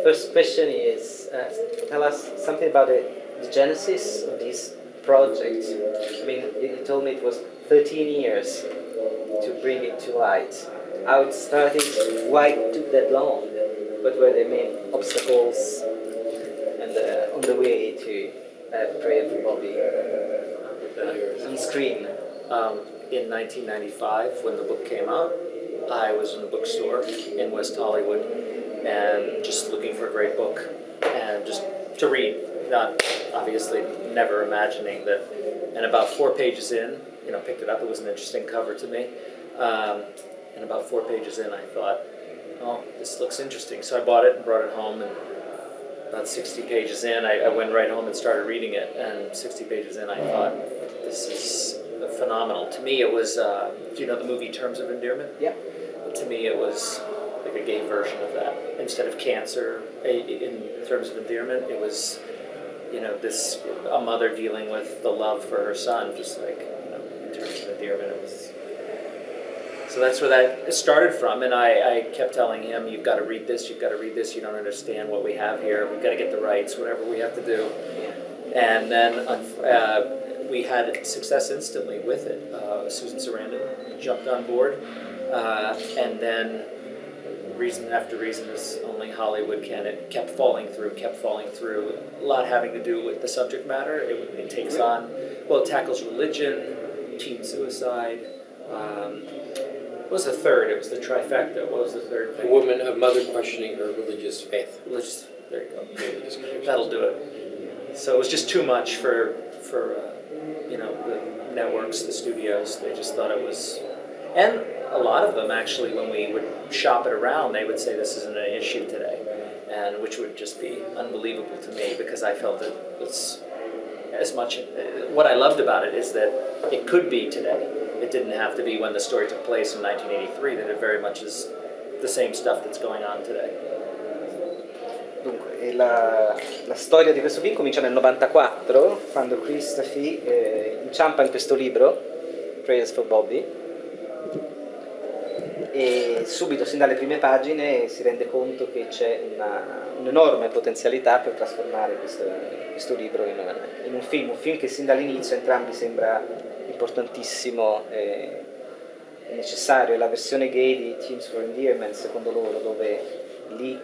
First question is, tell us something about the genesis of this project. I mean, you told me it was 13 years to bring it to light. How it started, why it took that long, what were the main obstacles and on the way to Pray for Bobby on screen? In 1995, when the book came out, I was in a bookstore in West Hollywood and just looking for a great book and just to read, not obviously never imagining that. And about 4 pages in, picked it up, it was an interesting cover to me. And about 4 pages in, I thought, oh, this looks interesting. So I bought it and brought it home, and about 60 pages in, I went right home and started reading it. And 60 pages in, I thought, this is phenomenal. To me, it was, do you know the movie Terms of Endearment? Yeah. To me, it was like a gay version of that. Instead of cancer, in Terms of Endearment, it was, a mother dealing with the love for her son, just like, in Terms of Endearment, it was. So that's where that started from, and I kept telling him, you've got to read this, you don't understand what we have here, we've got to get the rights, whatever we have to do. And then we had success instantly with it. Susan Sarandon jumped on board, and then reason after reason, as only Hollywood can, it kept falling through, a lot having to do with the subject matter. It takes on, it tackles religion, teen suicide, what was the third? It was the trifecta. What was the third thing? A mother questioning her religious faith. There you go. That'll do it. So it was just too much for the networks, the studios. They just thought it was, and a lot of them actually, when we would shop it around, they would say this isn't an issue today, and which would just be unbelievable to me because I felt that it's as much. What I loved about it is that it could be today. It didn't have to be when the story took place in 1983, that it very much is the same stuff that's going on today. Dunque, la storia di questo film comincia nel 94, quando Chris Taaffe inciampa in questo libro, Prayers for Bobby, e subito, sin dalle prime pagine, si rende conto che c'è un'enorme potenzialità per trasformare questo libro in un film che sin dall'inizio entrambi sembra importantissimo e necessario. È la versione gay di Teams for Endearment, secondo loro, dove lì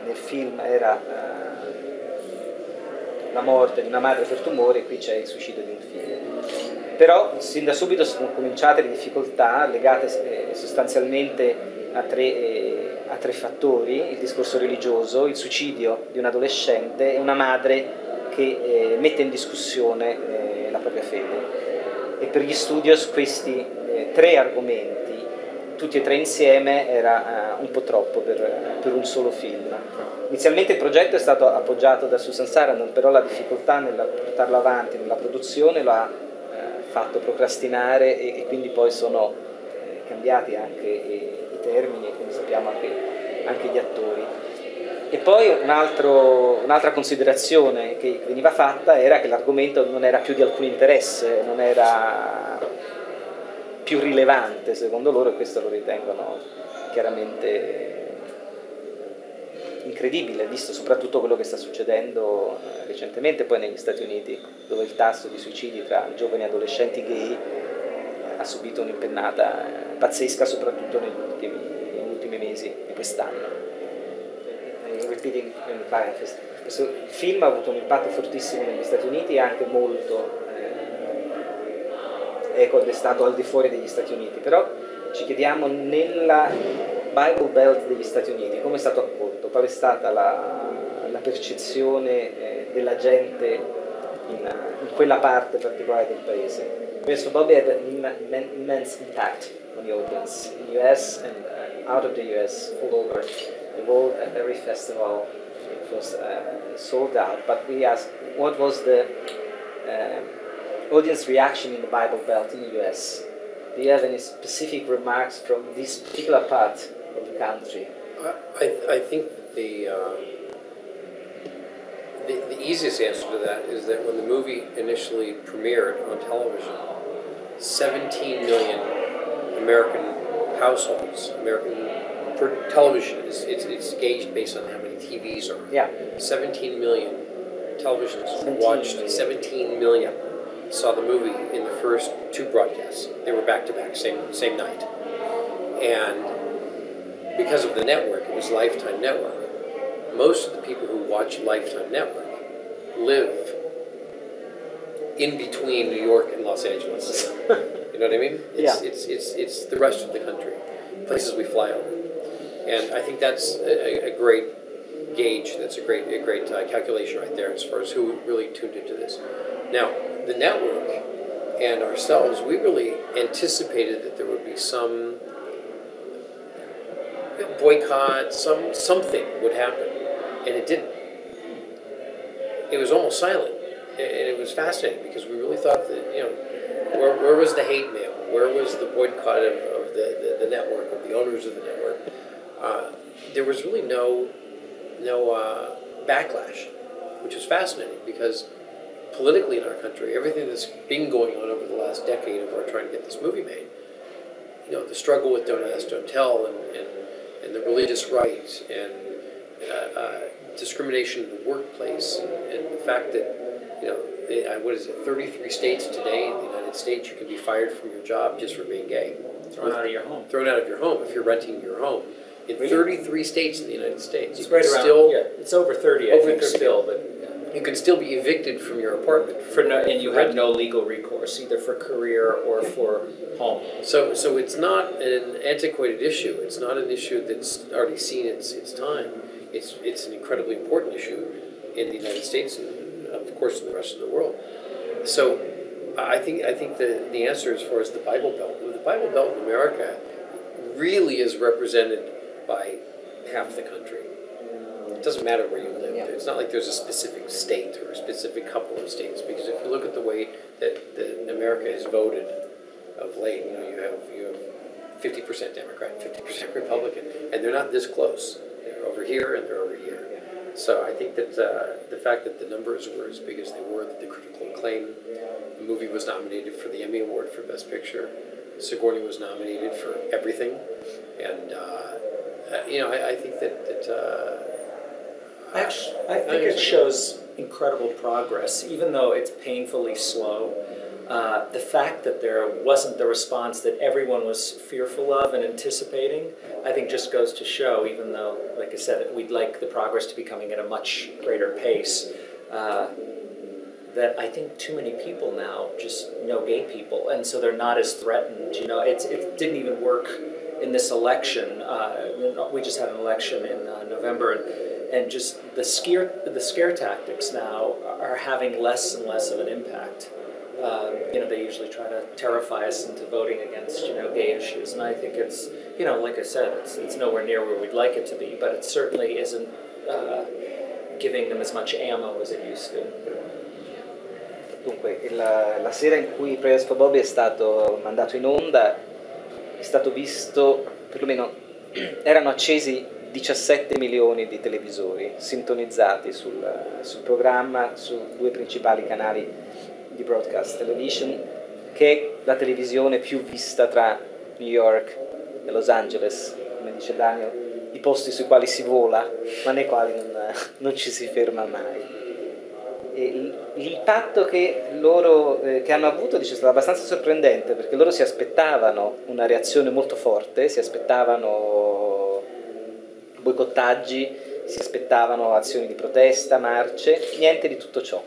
nel film era la morte di una madre per tumore, qui c'è il suicidio di un figlio. Però sin da subito sono cominciate le difficoltà legate sostanzialmente a tre fattori: il discorso religioso, il suicidio di un adolescente e una madre che mette in discussione la propria fede. E per gli studios questi tre argomenti, tutti e tre insieme, era un po' troppo per un solo film. Inizialmente il progetto è stato appoggiato da Susan Sarandon, però la difficoltà nel portarlo avanti nella produzione lo ha fatto procrastinare e quindi poi sono cambiati anche i termini e, come sappiamo, anche gli attori. E poi un'altra considerazione che veniva fatta era che l'argomento non era più di alcun interesse, non era più rilevante secondo loro, e questo lo ritengono chiaramente incredibile, visto soprattutto quello che sta succedendo recentemente poi negli Stati Uniti, dove il tasso di suicidi tra giovani adolescenti gay ha subito un'impennata pazzesca, soprattutto negli ultimi mesi di quest'anno. Questo film ha avuto un impatto fortissimo negli Stati Uniti e anche molto destato al di fuori degli Stati Uniti, però ci chiediamo, nella Bible Belt degli Stati Uniti come è stato accolto, qual è stata la percezione della gente in quella parte particolare del paese. So Bobby had an immense impact on the audience in the US and out of the US, all over the world. At every festival it was sold out, but we asked what was the audience reaction in the Bible Belt in the US. Do you have any specific remarks from this particular part of the country? I think the easiest answer to that is that when the movie initially premiered on television, 17 million American households, American per television, it's gauged based on how many TVs are. Yeah. 17 million televisions watched. 17 million saw the movie in the first 2 broadcasts. They were back to back, same night. And because of the network, it was Lifetime Network. Most of the people who watch Lifetime Network live in between New York and Los Angeles. You know what I mean? It's the rest of the country, places we fly over. And I think that's a great gauge. That's a great calculation right there as far as who really tuned into this. Now, the network and ourselves, we really anticipated that there would be some boycott, something would happen, and it didn't. It was almost silent, and it was fascinating because we really thought that, you know, where was the hate mail? Where was the boycott of the network, of the owners of the network? There was really no backlash, which was fascinating because politically in our country, everything that's been going on over the last decade of our trying to get this movie made, you know, the struggle with Don't Ask, Don't Tell, and the religious right, and discrimination in the workplace, and the fact that, you know, 33 states today in the United States, you can be fired from your job just for being gay. Thrown out of your home. Thrown out of your home if you're renting your home. In 33 states in the United States. It's right around, still, it's over 30, I think, still, but... You can still be evicted from your apartment. And you have no legal recourse, either for career or for home. So it's not an antiquated issue. It's not an issue that's already seen its time. It's an incredibly important issue in the United States and, of course, in the rest of the world. So I think the answer as far as the Bible Belt in America really is represented by half the country. It doesn't matter where you live. Yeah. It's not like there's a specific state or a specific couple of states, because if you look at the way that America has voted of late, you know, you have 50% Democrat, 50% Republican, and they're not this close. They're over here and they're over here. So I think that the fact that the numbers were as big as they were, that the critical acclaim, the movie was nominated for the Emmy Award for Best Picture, Sigourney was nominated for everything, and you know, I think that I think it shows incredible progress, even though it's painfully slow. The fact that there wasn't the response that everyone was fearful of and anticipating, I think just goes to show, even though, like I said, we'd like the progress to be coming at a much greater pace, that I think too many people now just know gay people, and so they're not as threatened. You know, it didn't even work in this election. We just had an election in November, and just the scare tactics now are having less and less of an impact. You know, they usually try to terrify us into voting against, you know, gay issues, and I think it's, you know, like I said, it's nowhere near where we'd like it to be, but it certainly isn't giving them as much ammo as it used to. Dunque, la sera in cui Prayers for Bobby è stato mandato in onda, è stato visto, perlomeno erano accesi 17 milioni di televisori sintonizzati sul programma, su 2 principali canali di broadcast television, che è la televisione più vista tra New York e Los Angeles, come dice Daniel, i posti sui quali si vola, ma nei quali non ci si ferma mai. E l'impatto che loro che hanno avuto, dice, è stato abbastanza sorprendente, perché loro si aspettavano una reazione molto forte, si aspettavano boicottaggi, si aspettavano azioni di protesta, marce, niente di tutto ciò,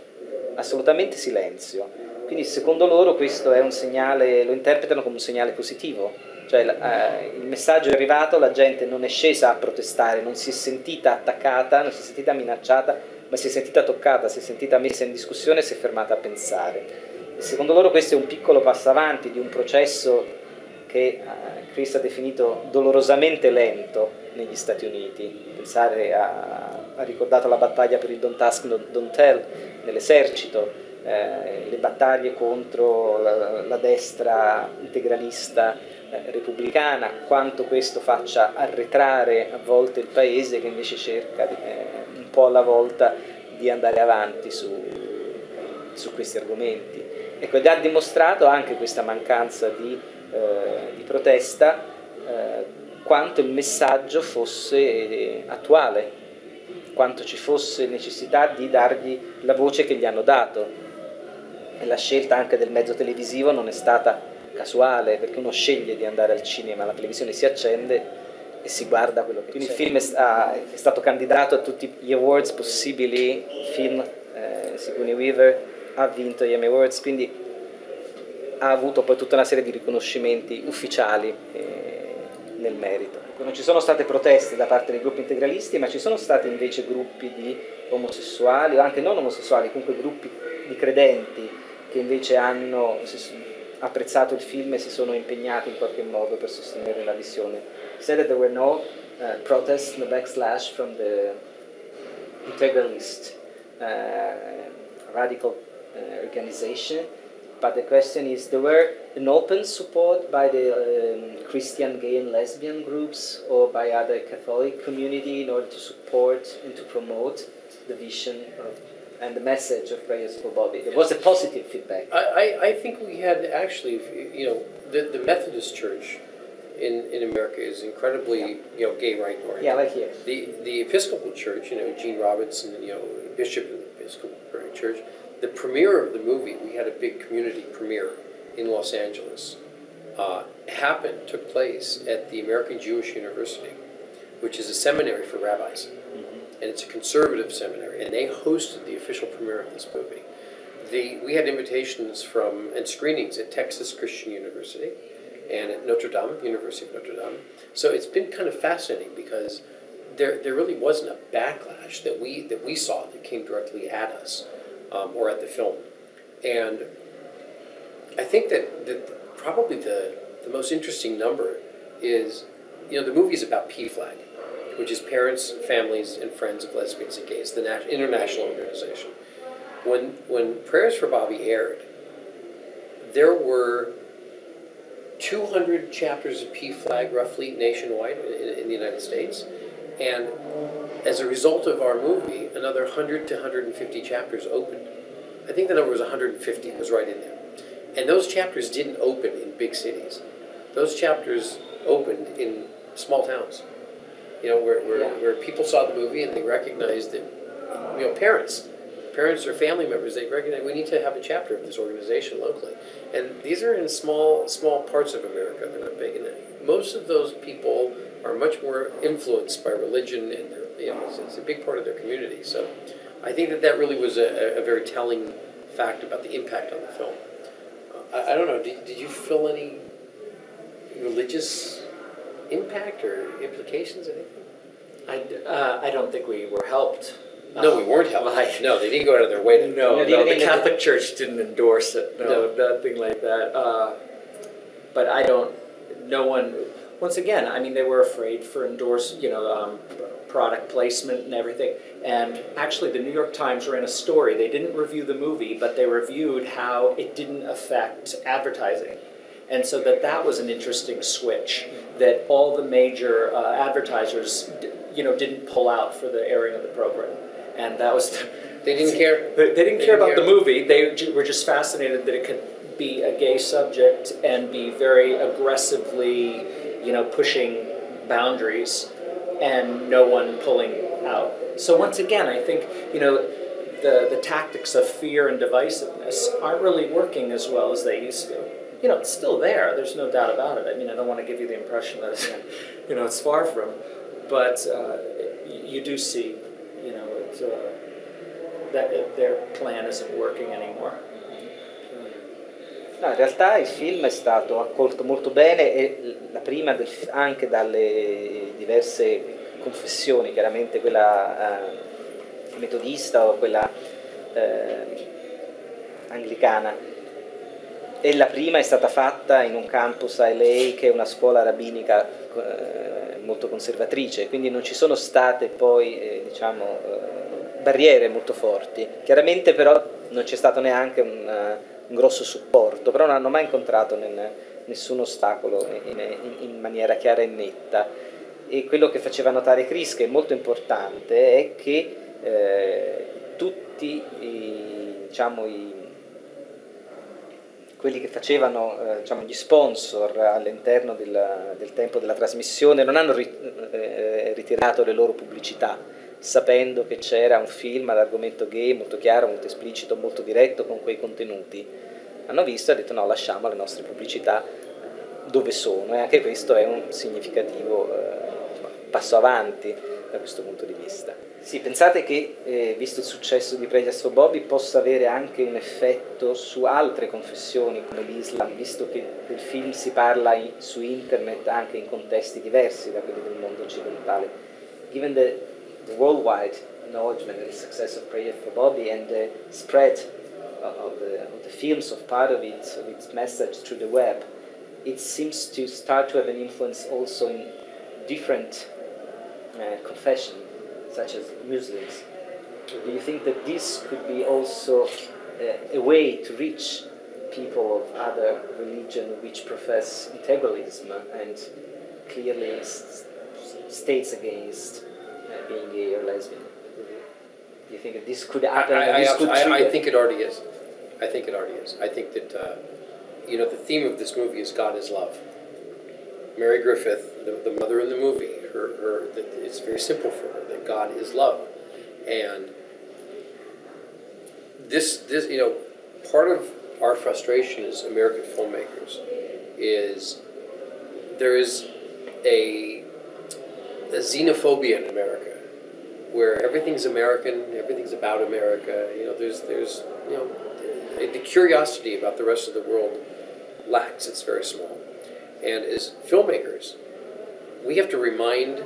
assolutamente silenzio. Quindi secondo loro questo è un segnale, lo interpretano come un segnale positivo, cioè il messaggio è arrivato, la gente non è scesa a protestare, non si è sentita attaccata, non si è sentita minacciata, ma si è sentita toccata, si è sentita messa in discussione e si è fermata a pensare. E secondo loro questo è un piccolo passo avanti di un processo che Chris ha definito dolorosamente lento negli Stati Uniti. Pensare ha ricordato la battaglia per il Don't Ask, Don't Tell nell'esercito, le battaglie contro la destra integralista repubblicana, quanto questo faccia arretrare a volte il paese, che invece cerca un po' alla volta di andare avanti su questi argomenti. Ecco, ed ha dimostrato anche questa mancanza di protesta quanto il messaggio fosse attuale, quanto ci fosse necessità di dargli la voce che gli hanno dato. E la scelta anche del mezzo televisivo non è stata casuale, perché uno sceglie di andare al cinema, la televisione si accende e si guarda quello che c'è. Quindi il film è stato candidato a tutti gli awards possibili, film, Sigourney Weaver ha vinto gli Emmy Awards, quindi ha avuto poi tutta una serie di riconoscimenti ufficiali nel merito. Non ci sono state proteste da parte dei gruppi integralisti, ma ci sono stati invece gruppi di omosessuali, o anche non omosessuali, comunque gruppi di credenti che invece hanno apprezzato il film e si sono impegnati in qualche modo per sostenere la visione. Said that there were no protests, no backslash from the integralist radical organization, but the question is, there were an open support by the Christian, gay and lesbian groups or by other Catholic community in order to support and to promote the vision and the message of Prayers for Bobby. There was a positive feedback. I think we had actually, you know, the Methodist Church in America is incredibly, you know, gay right oriented. Yeah, like here. The Episcopal Church, you know, Gene Robinson, you know, Bishop of the Episcopal Church, the premiere of the movie, we had a big community premiere in Los Angeles. Took place at the American Jewish University, which is a seminary for rabbis. And it's a conservative seminary, and they hosted the official premiere of this movie. We had invitations from, and screenings at Texas Christian University and at Notre Dame, University of Notre Dame. So it's been kind of fascinating because there really wasn't a backlash that we saw that came directly at us or at the film. And I think that probably the most interesting number is, you know, the movie is about PFLAG, which is Parents, Families, and Friends of Lesbians and Gays, the international organization. When Prayers for Bobby aired, there were 200 chapters of PFLAG roughly nationwide in the United States, and as a result of our movie, another 100 to 150 chapters opened. I think the number was 150, it was right in there. And those chapters didn't open in big cities. Those chapters opened in small towns. You know, where people saw the movie and they recognized that, you know, parents or family members, they recognize we need to have a chapter of this organization locally. And these are in small parts of America. They're not big. And most of those people are much more influenced by religion, and you know, it's a big part of their community. So I think that really was a very telling fact about the impact on the film. I don't know, did you feel any religious impact or implications, anything? I don't think we were helped. No, we weren't helped. No, they didn't go out of their way to... No, the Catholic Church didn't endorse it. No, nothing like that. But no one... Once again, I mean, they were afraid for product placement and everything. And actually, the New York Times ran a story. They didn't review the movie, but they reviewed how it didn't affect advertising. And so that was an interesting switch, that all the major advertisers, didn't pull out for the airing of the program. And that was... They didn't care? They didn't care about the movie. They were just fascinated that it could be a gay subject and be very aggressively, pushing boundaries and no one pulling out. So once again, I think, the tactics of fear and divisiveness aren't really working as well as they used to. It's still there. There's no doubt about it. I mean, I don't want to give you the impression that it's, it's far from. But you do see, that their plan isn't working anymore. No, in realtà il film è stato accolto molto bene e la prima anche dalle diverse confessioni, chiaramente quella metodista o quella anglicana. E la prima è stata fatta in un campus a LA che è una scuola rabbinica molto conservatrice, quindi non ci sono state poi barriere molto forti. Chiaramente però non c'è stato neanche un grosso supporto, però non hanno mai incontrato nessun ostacolo in maniera chiara e netta. E quello che faceva notare Chris, che è molto importante, è che tutti i quelli che facevano diciamo, gli sponsor all'interno del tempo della trasmissione non hanno ritirato le loro pubblicità, sapendo che c'era un film ad argomento gay molto chiaro, molto esplicito, molto diretto con quei contenuti. Hanno visto e hanno detto no, lasciamo le nostre pubblicità dove sono, e anche questo è un significativo passo avanti da questo punto di vista. Sì, pensate che, visto il successo di Prayers for Bobby, possa avere anche un effetto su altre confessioni come l'Islam, visto che del film si parla su internet anche in contesti diversi da quelli del mondo occidentale. Given the worldwide acknowledgement and the success of Prayers for Bobby and the spread of the films of part of its message through the web, it seems to start to have an influence also in different confessions, such as Muslims. Do you think that this could be also a way to reach people of other religion which profess integralism and clearly states against being gay or lesbian? Do you think that this could happen? I think it already is. I think it already is. I think that the theme of this movie is God is love. Mary Griffith, the mother in the movie, it's very simple for her that God is love, and this part of our frustration as American filmmakers is there is a xenophobia in America, where everything's American, everything's about America. There's the curiosity about the rest of the world lacks. It's very small. And as filmmakers, we have to remind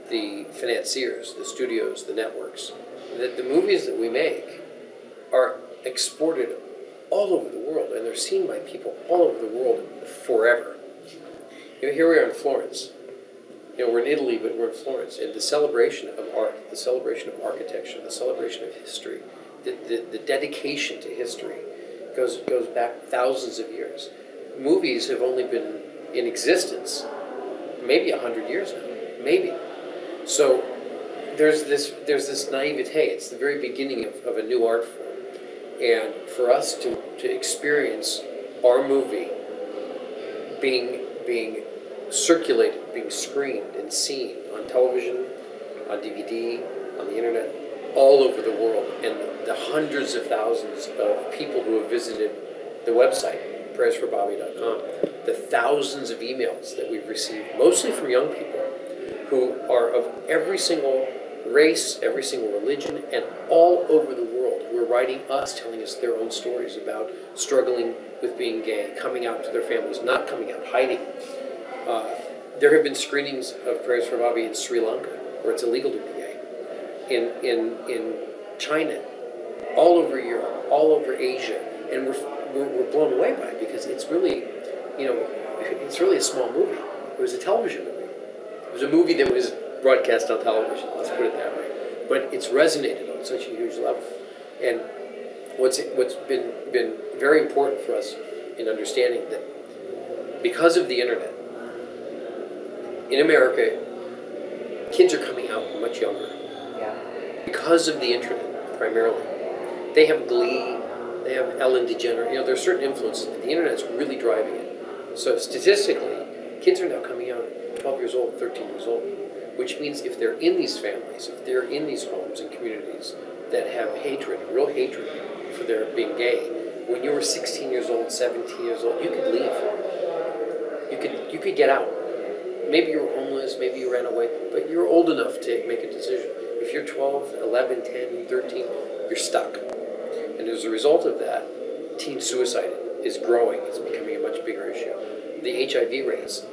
the financiers, the studios, the networks, that the movies that we make are exported all over the world, and they're seen by people all over the world forever. Here we are in Florence. We're in Italy, but we're in Florence, and the celebration of art, the celebration of architecture, the celebration of history, the dedication to history goes back thousands of years. Movies have only been in existence maybe 100 years now, maybe. So there's this naivete. It's the very beginning of a new art form, and for us to experience our movie being circulated, being screened and seen on television, on DVD, on the internet, all over the world, and the hundreds of thousands of people who have visited the website, prayersforbobby.com, the thousands of emails that we've received, mostly from young people who are of every single race, every single religion, and all over the world, who are writing us, telling us their own stories about struggling with being gay, coming out to their families, not coming out, hiding. There have been screenings of Prayers for Bobby in Sri Lanka, where it's illegal to be gay, in China, all over Europe, all over Asia, and we're blown away by it because it's really, it's really a small movie. It was a television movie. It was a movie that was broadcast on television. Let's put it that way. But it's resonated on such a huge level, and what's been very important for us in understanding that because of the internet, in America, kids are coming out much younger. Yeah. Because of the internet, primarily. They have Glee, they have Ellen DeGeneres, there are certain influences, and the internet's really driving it. So statistically, kids are now coming out 12 years old, 13 years old, which means if they're in these families, if they're in these homes and communities that have hatred, real hatred for their being gay, when you were 16 years old, 17 years old, you could leave. You could get out. Maybe you were homeless, maybe you ran away, but you're old enough to make a decision. If you're 12, 11, 10, 13, you're stuck. And as a result of that, teen suicide is growing. It's becoming a much bigger issue. The HIV rates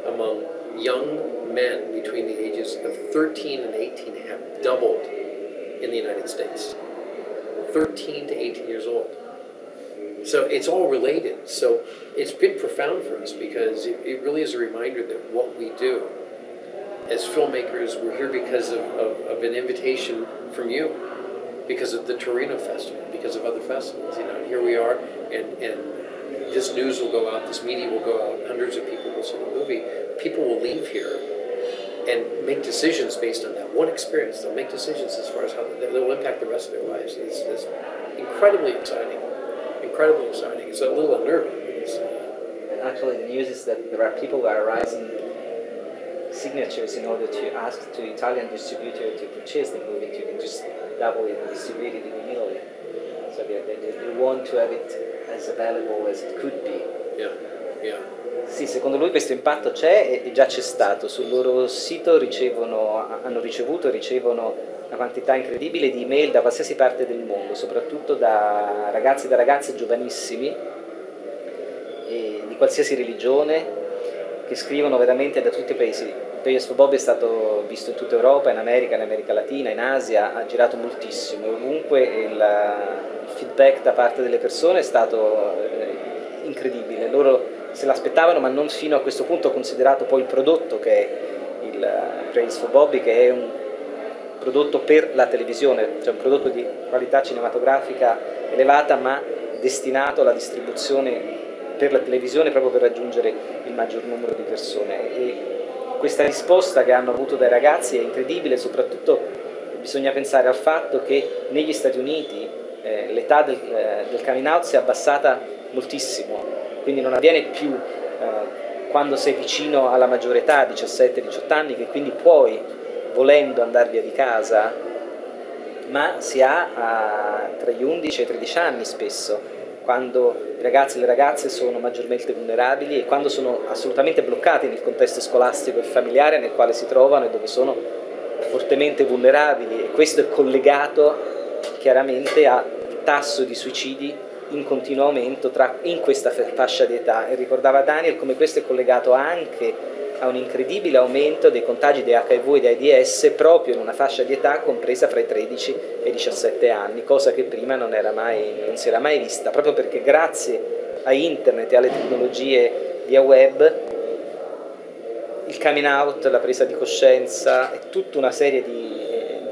among young men between the ages of 13 and 18 have doubled in the United States. 13 to 18 years old. So it's all related. So it's been profound for us because it really is a reminder that what we do as filmmakers, we're here because of an invitation from you, because of the Torino Festival, because of other festivals. And here we are, and this news will go out, this media will go out, hundreds of people will see the movie. People will leave here and make decisions based on that one experience. They'll make decisions as far as how they'll impact the rest of their lives. It's incredibly exciting. Incredibly exciting. It's a little unnerving Actually, the news is that there are people who are raising signatures in order to ask to Italian distributor to purchase the movie, to just double it and distribute it in Italy. So they want to have it as available as it could be. Yeah, yeah. Sì, secondo lui questo impatto c'è e già c'è stato. Sul loro sito hanno ricevuto e ricevono una quantità incredibile di email da qualsiasi parte del mondo, soprattutto da ragazzi e da ragazze giovanissimi e di qualsiasi religione, che scrivono veramente da tutti i paesi. Il Paese for Bobby è stato visto in tutta Europa, in America Latina, in Asia, ha girato moltissimo e ovunque il feedback da parte delle persone è stato incredibile. Loro se l'aspettavano, ma non fino a questo punto, considerato poi il prodotto che è il Praise for Bobby, che è un prodotto per la televisione, cioè un prodotto di qualità cinematografica elevata, ma destinato alla distribuzione per la televisione proprio per raggiungere il maggior numero di persone. E questa risposta che hanno avuto dai ragazzi è incredibile, soprattutto bisogna pensare al fatto che negli Stati Uniti l'età del coming out si è abbassata moltissimo, quindi non avviene più quando sei vicino alla maggiore età, 17-18 anni, che quindi puoi, volendo, andare via di casa, ma si ha tra gli 11 e i 13 anni spesso, quando i ragazzi e le ragazze sono maggiormente vulnerabili e quando sono assolutamente bloccati nel contesto scolastico e familiare nel quale si trovano e dove sono fortemente vulnerabili, e questo è collegato chiaramente al tasso di suicidi in continuo aumento in questa fascia di età. E ricordava Daniel come questo è collegato anche a un incredibile aumento dei contagi di HIV e di AIDS proprio in una fascia di età compresa fra i 13 e i 17 anni, cosa che prima non si era mai vista, proprio perché grazie a internet e alle tecnologie via web il coming out, la presa di coscienza e tutta una serie di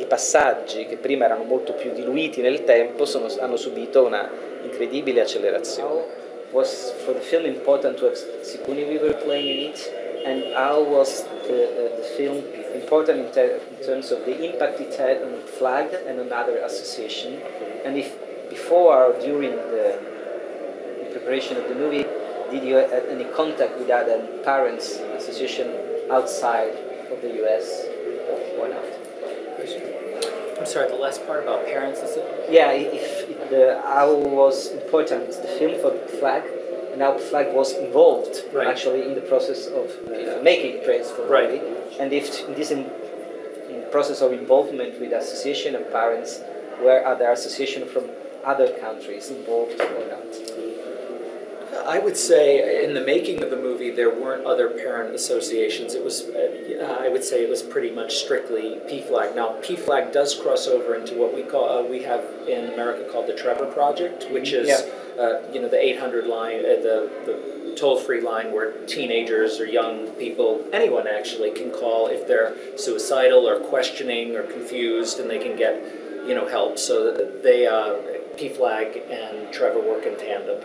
passaggi che prima erano molto più diluiti nel tempo hanno subito una incredibile accelerazione. Was for the film important to have Sigourney Weaver playing in it? And how was the film important in terms of the impact it had on FLAG and another association? And if before or during the preparation of the movie, did you have any contact with other parents' association outside of the US or not? I'm sorry, the last part about parents, is it? Yeah, how was important the film for FLAG? And how FLAG was involved actually in the process of making Praise for Bobby, and if in this process of involvement with association and parents, were other associations from other countries involved or not? I would say in the making of the movie there weren't other parent associations. It was, I would say it was pretty much strictly PFLAG. Now PFLAG does cross over into what we have in America called the Trevor Project, which is the 800 line, the toll-free line where teenagers or young people, anyone actually, can call if they're suicidal or questioning or confused, and they can get help. So they PFLAG and Trevor work in tandem.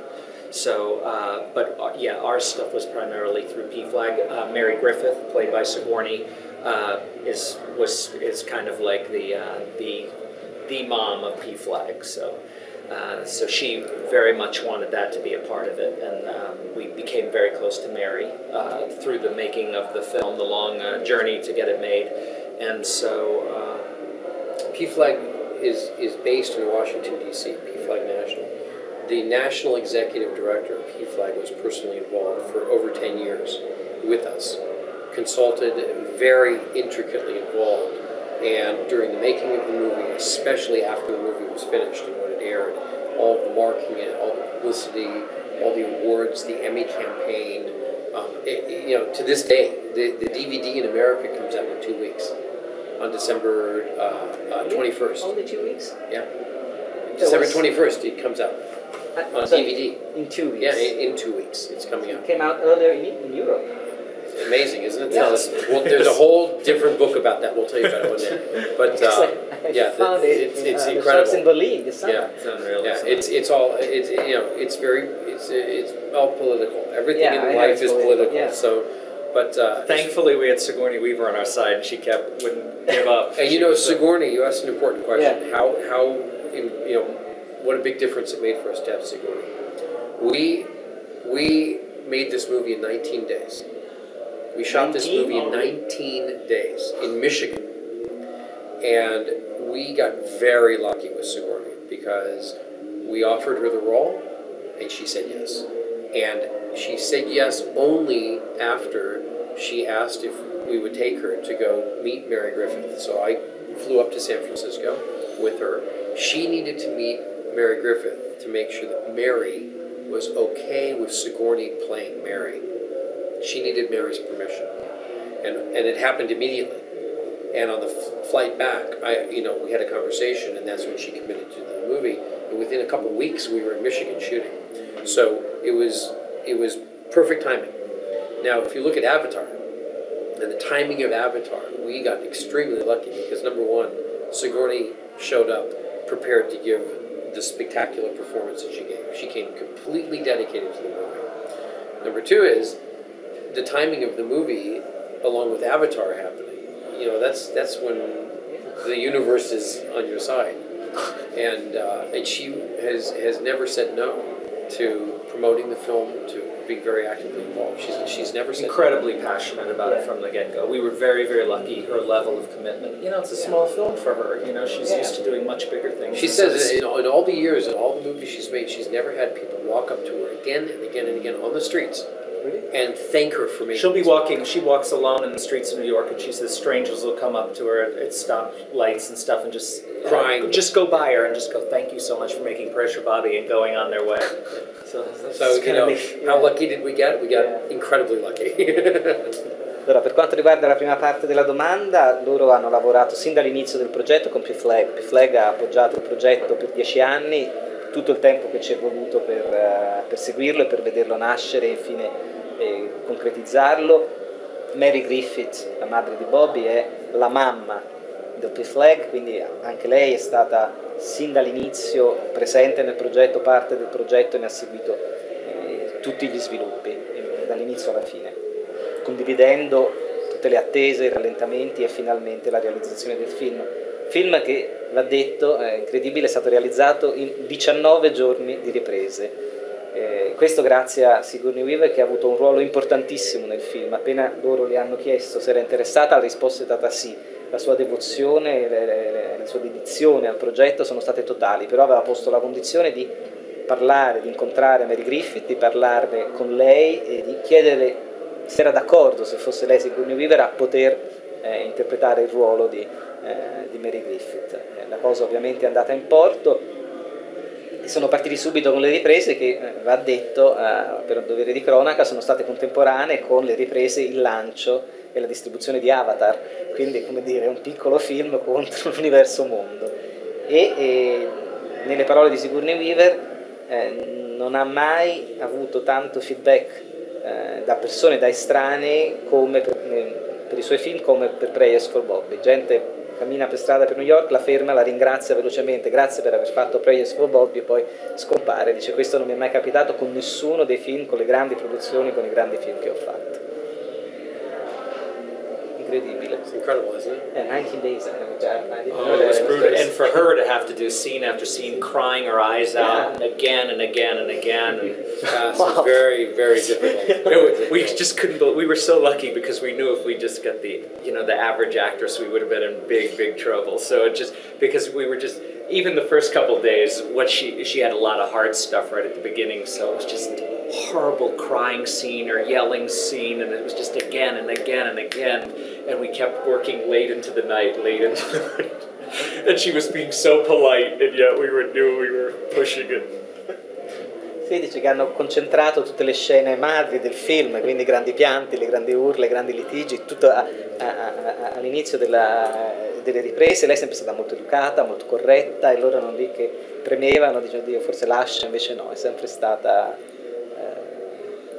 So, our stuff was primarily through PFLAG. Mary Griffith, played by Sigourney, is kind of like the mom of PFLAG. So she very much wanted that to be a part of it, and we became very close to Mary through the making of the film, the long journey to get it made, and so PFLAG is based in Washington D.C. PFLAG National. The national executive director of PFLAG was personally involved for over 10 years with us, consulted, very intricately involved, and during the making of the movie, especially after the movie was finished and when it aired, all the marking, all the publicity, all the awards, the Emmy campaign, to this day, the DVD in America comes out in 2 weeks, on December 21st. Only 2 weeks? Yeah. December 21st it comes out. On DVD. In 2 weeks? Yeah, in 2 weeks it's coming out. It came out earlier in Europe. Amazing, isn't it? Yeah. Well, there's a whole different book about that. We'll tell you about it one day. But it's incredible. It's in Berlin this summer. Yeah, it's unreal. Yeah, it's all political. Everything in life is political. Yeah. So, but thankfully we had Sigourney Weaver on our side, and she wouldn't give up. And Sigourney, you asked an important question. Yeah. What a big difference it made for us to have Sigourney. We We made this movie in 19 days. We shot this movie in 19 days in Michigan. And we got very lucky with Sigourney because we offered her the role and she said yes. And she said yes only after she asked if we would take her to go meet Mary Griffith. So I flew up to San Francisco with her. She needed to meet Mary Griffith to make sure that Mary was okay with Sigourney playing Mary. She needed Mary's permission. And it happened immediately. And on the flight back, we had a conversation, and that's when she committed to the movie. And within a couple of weeks, we were in Michigan shooting. So it was perfect timing. Now, if you look at Avatar, and the timing of Avatar, we got extremely lucky because number one, Sigourney showed up prepared to give the spectacular performance that she gave. She came completely dedicated to the movie. Number two is the timing of the movie, along with Avatar happening. That's when the universe is on your side, and she has never said no to promoting the film, to being very actively involved. She's never said incredibly passionate about it from the get-go. We were very, very lucky. Her level of commitment. It's a small film for her. She's used to doing much bigger things. She says in all the years, in all the movies she's made, she's never had people walk up to her again and again and again on the streets. Really? And thank her for making. She'll be walking. She walks alone in the streets of New York, and she says strangers will come up to her at stop lights and stuff, and just crying, just go by her and just go, "Thank you so much for making pressure, Bobby," and going on their way. So how lucky did we get? We got incredibly lucky. Allora, per quanto riguarda la prima parte della domanda, loro hanno lavorato sin dall'inizio del progetto con PFLAG. PFLAG ha appoggiato il progetto per 10 anni, tutto il tempo che ci è voluto per seguirlo e per vederlo nascere e infine concretizzarlo. Mary Griffith, la madre di Bobby, è la mamma del PFLAG, quindi anche lei è stata sin dall'inizio presente nel progetto, parte del progetto, e ne ha seguito tutti gli sviluppi, dall'inizio alla fine, condividendo tutte le attese, i rallentamenti e finalmente la realizzazione del film. Film che, va detto, è incredibile, è stato realizzato in 19 giorni di riprese. Questo grazie a Sigourney Weaver, che ha avuto un ruolo importantissimo nel film. Appena loro le hanno chiesto se era interessata, la risposta è stata sì. La sua devozione, la sua dedizione al progetto sono state totali, però aveva posto la condizione di parlare, di incontrare Mary Griffith, di parlarne con lei e di chiederle se era d'accordo, se fosse lei Sigourney Weaver, a poter interpretare il ruolo di Mary Griffith. La cosa ovviamente è andata in porto. Sono partiti subito con le riprese che, va detto, per un dovere di cronaca, sono state contemporanee con le riprese, il lancio e la distribuzione di Avatar, quindi, come dire, un piccolo film contro l'universo mondo. E nelle parole di Sigourney Weaver, non ha mai avuto tanto feedback da persone, da estranei, come per i suoi film, come per Prayers for Bobby. Gente cammina per strada per New York, la ferma, la ringrazia velocemente, grazie per aver fatto Prayers for Bobby, e poi scompare. Dice: questo non mi è mai capitato con nessuno dei film, con le grandi produzioni, con i grandi film che ho fatto. Incredibile. It's incredible, isn't it? Yeah, 19 days. I didn't know It was that. brutal. And for her to have to do scene after scene, crying her eyes out again and again and again. It's very, very difficult. We just couldn't believe. We were so lucky because we knew if we just got the average actress, we would have been in big trouble. So it just, because we were just, even the first couple of days, she had a lot of hard stuff right at the beginning, so it was just horrible crying scene or yelling scene, and it was just again and again and again, and we kept working late into the night. And she was being so polite, and yet we knew we were pushing it. Sì, dice che hanno concentrato tutte le scene madri del film, quindi i grandi pianti, le grandi urla, i grandi litigi, tutto all'inizio delle riprese. Lei è sempre stata molto educata, molto corretta, e loro erano lì che premevano, dicendo: Dio, forse lascia, invece no, è sempre stata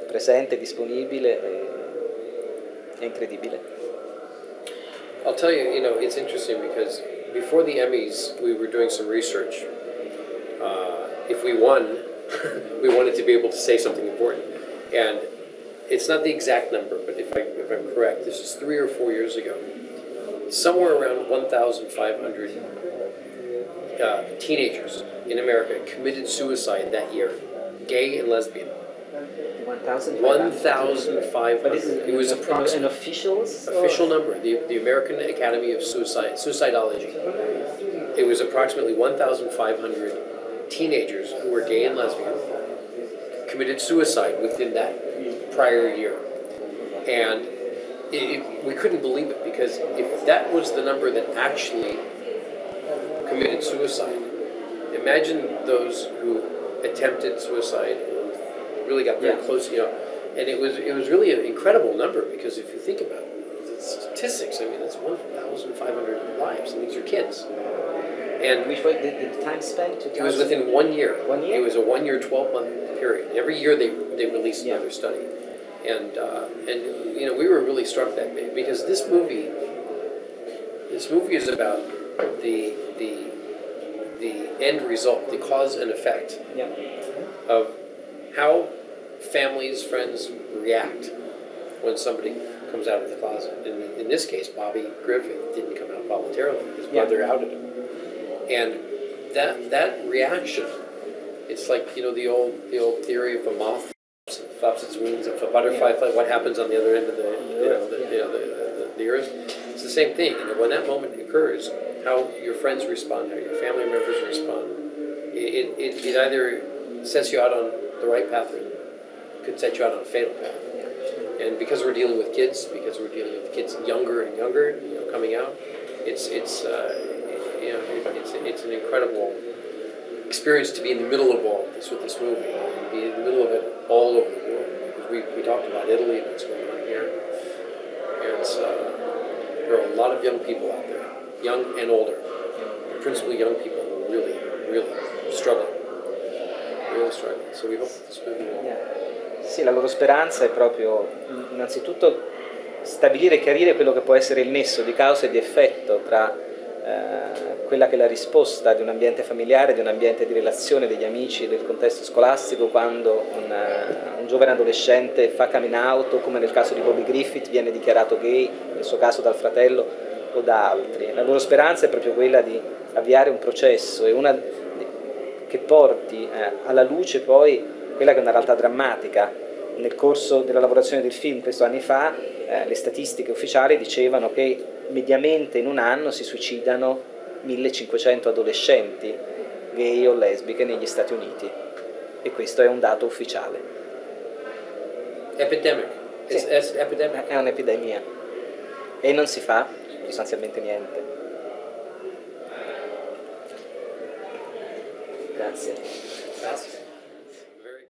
presente, disponibile, è incredibile. I'll tell you, it's interesting because before the Emmys, we were doing some research. If we won, we wanted to be able to say something important. And it's not the exact number, but if I'm correct, this is 3 or 4 years ago. Somewhere around 1,500 teenagers in America committed suicide that year, gay and lesbian. 1,500. But this is It was an official number. The American Academy of Suicidology. It was approximately 1,500 teenagers who were gay and lesbian committed suicide within that prior year, and we couldn't believe it, because if that was the number that actually committed suicide, imagine those who attempted suicide, who really got very close, and it was really an incredible number, because if you think about it, the statistics, I mean, that's 1,500 lives, and these are kids. And which way did the time spent? It was within 1 year. 1 year? It was a 1 year, 12-month period. Every year they released another study, and we were really struck that way, because this movie is about the end result, the cause and effect of how families, friends react when somebody comes out of the closet. And in this case, Bobby Griffith didn't come out voluntarily; his brother outed him. And that reaction, it's like the old theory of a moth flaps its wings, if a butterfly flies, what happens on the other end of the earth? It's the same thing. When that moment occurs, how your friends respond, how your family members respond, it either sets you out on the right path, or it could set you out on a fatal path. And because we're dealing with kids, younger and younger, coming out, it's an incredible experience to be in the middle of all this with this movie, and be in the middle of it all over the world. Because we talked about Italy and what's going on here. And there are a lot of young people out there, young and older, principally young people who are really, really struggling. So we hope that this movie will... Sì, la loro speranza è proprio innanzitutto stabilire e chiarire quello che può essere il nesso di causa e di effetto tra quella che è la risposta di un ambiente familiare, di un ambiente di relazione, degli amici, del contesto scolastico, quando un giovane adolescente fa coming out, o come nel caso di Bobby Griffith viene dichiarato gay, nel suo caso dal fratello o da altri. La loro speranza è proprio quella di avviare un processo, e che porti alla luce poi quella che è una realtà drammatica. Nel corso della lavorazione del film, questo anni fa, le statistiche ufficiali dicevano che mediamente in un anno si suicidano 1500 adolescenti gay o lesbiche negli Stati Uniti, e questo è un dato ufficiale. Epidemic. Sì. Epidemic. È un'epidemia, e non si fa sostanzialmente niente. Grazie.